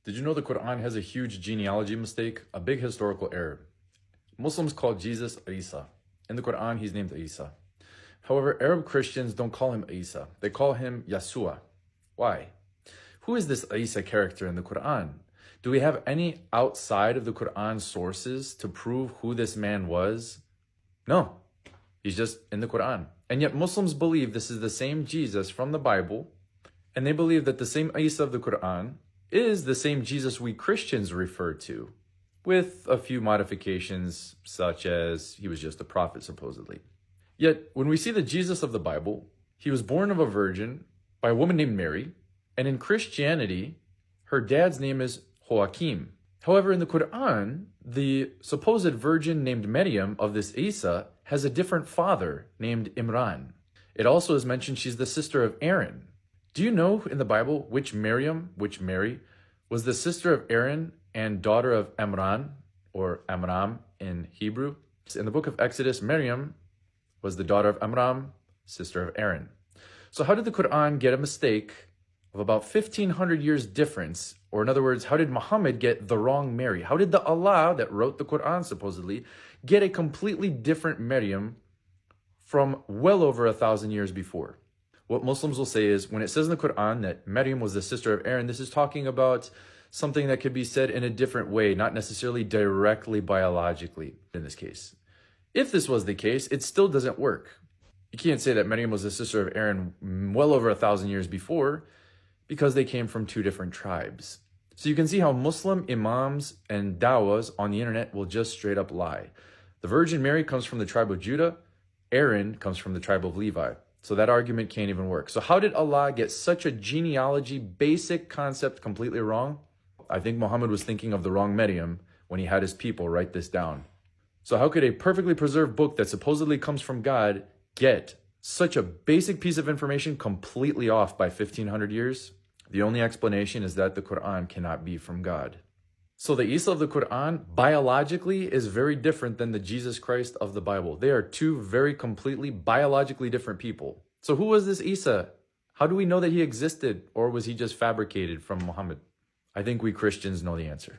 Did you know the Quran has a huge genealogy mistake, a big historical error? Muslims call Jesus Isa. In the Quran, he's named Isa. However, Arab Christians don't call him Isa. They call him Yasua. Why? Who is this Isa character in the Quran? Do we have any outside of the Quran sources to prove who this man was? No. He's just in the Quran. And yet Muslims believe this is the same Jesus from the Bible, and they believe that the same Isa of the Quran is the same Jesus we Christians refer to, with a few modifications, such as he was just a prophet, supposedly. Yet, when we see the Jesus of the Bible, he was born of a virgin by a woman named Mary, and in Christianity, her dad's name is Joachim. However, in the Quran, the supposed virgin named Maryam of this Isa has a different father named Imran. It also is mentioned she's the sister of Aaron. Do you know in the Bible which Mary, was the sister of Aaron and daughter of Amram, or Amram in Hebrew? In the book of Exodus, Miriam was the daughter of Amram, sister of Aaron. So how did the Quran get a mistake of about 1,500 years difference? Or in other words, how did Muhammad get the wrong Mary? How did the Allah that wrote the Quran supposedly get a completely different Maryam from well over 1,000 years before? What Muslims will say is, when it says in the Quran that Maryam was the sister of Aaron, this is talking about something that could be said in a different way, not necessarily directly biologically in this case. If this was the case, it still doesn't work. You can't say that Maryam was the sister of Aaron well over 1,000 years before, because they came from two different tribes. So you can see how Muslim imams and dawahs on the internet will just straight up lie. The Virgin Mary comes from the tribe of Judah, Aaron comes from the tribe of Levi. So that argument can't even work. So how did Allah get such a genealogy basic concept completely wrong? I think Muhammad was thinking of the wrong Maryam when he had his people write this down. So how could a perfectly preserved book that supposedly comes from God get such a basic piece of information completely off by 1,500 years? The only explanation is that the Quran cannot be from God. So the Isa of the Quran biologically is very different than the Jesus Christ of the Bible. They are two very completely biologically different people. So who was this Isa? How do we know that he existed, or was he just fabricated from Muhammad? I think we Christians know the answer.